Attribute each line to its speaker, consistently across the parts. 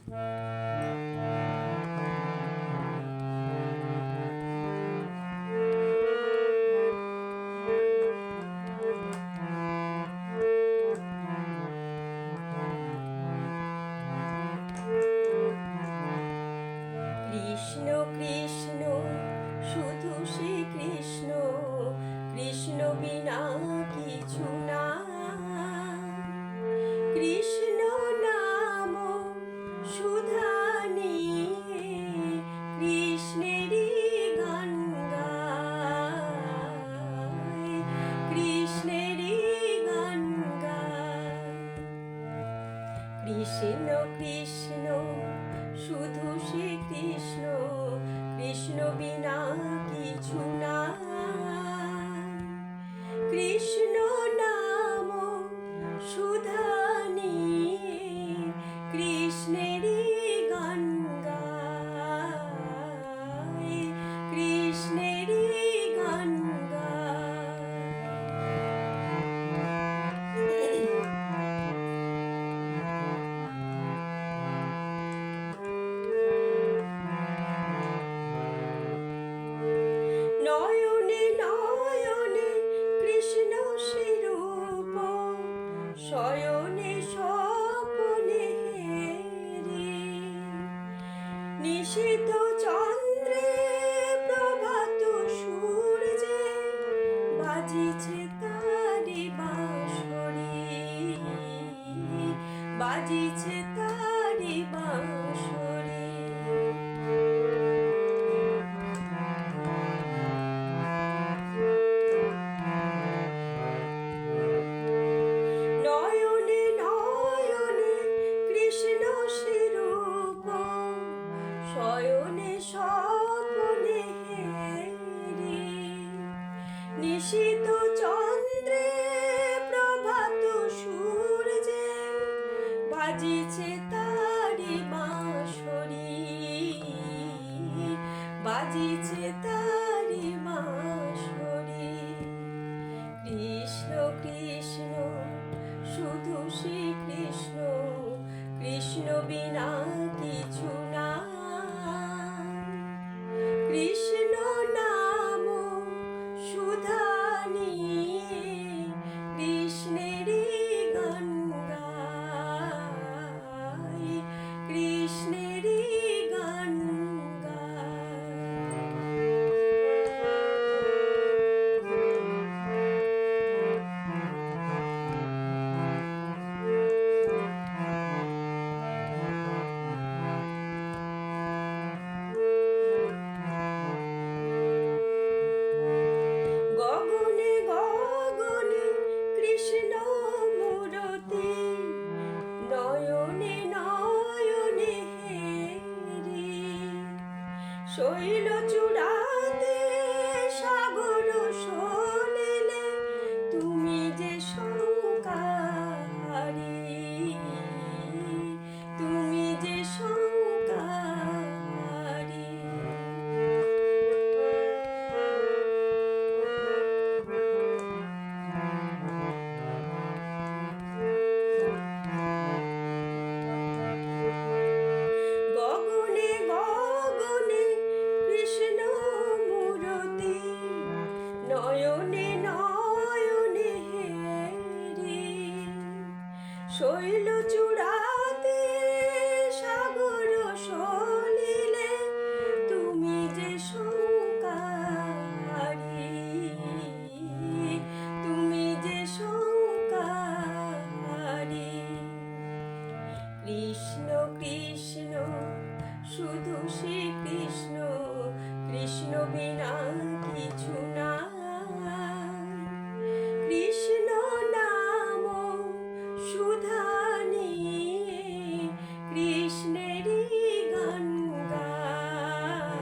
Speaker 1: কৃষ্ণ কৃষ্ণ শুধু শ্রী কৃষ্ণ, কৃষ্ণ বিনা কিছু না। কৃষ্ণ নাম সুধা নিয়ে কৃষ্ণেরই গান গায়, কৃষ্ণেরই গান গায়। কৃষ্ণ কৃষ্ণ শুধু শ্রী কৃষ্ণ, কৃষ্ণ বিনা কিছু না। কৃষ্ণ নাম সুধা নিয়ে কৃষ্ণেরই গান গায়, কৃষ্ণেরই গান গায়। নয়নে নয়নে কৃষ্ণ স্বরূপ, শয়নে স্বপনে হেরি। নিশীথ চন্দ্রে প্রভাত সূর্যে বাজিছে তারি বাঁশরি, বাজিছে তারি বাঁশরি। নয়নে নয়নে কৃষ্ণ স্বরূপ, শয়নে স্বপনে হেরি। নিশীথ চন্দ্রে প্রভাত সূর্যে বাজিছে তারি বাঁশরি, বাজিছে তারি বাঁশরি। কৃষ্ণ কৃষ্ণ শুধু শ্রী কৃষ্ণ, কৃষ্ণ বিনা কিছু না। কৃষ্ণ নাম সুধা নিয়ে কৃষ্ণেরই গান গায়, কৃষ্ণেরই গান গায়। গগনে গগনে কৃষ্ণ মূরতি, নয়নে নয়নে হেরি। শৈল চূড়াতে সাগর সলিলে তুমি যে সংকারি, তুমি যে সংকারি। গগনে গগনে কৃষ্ণ মূরতি, নয়নে নয়নে হেরি। শৈল চূড়াতে সাগর সলিলে তুমি যে সংকারি, তুমি যে সংকারি। কৃষ্ণ কৃষ্ণ শুধু শ্রী কৃষ্ণ, কৃষ্ণ বিনা কিছু না। কৃষ্ণ নাম সুধা নিয়ে কৃষ্ণেরই গান গায়,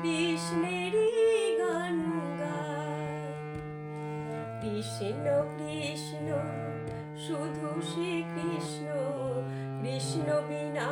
Speaker 1: কৃষ্ণেরই গান গায়। কৃষ্ণ কৃষ্ণ শুধু শ্রী কৃষ্ণ, কৃষ্ণ বিনা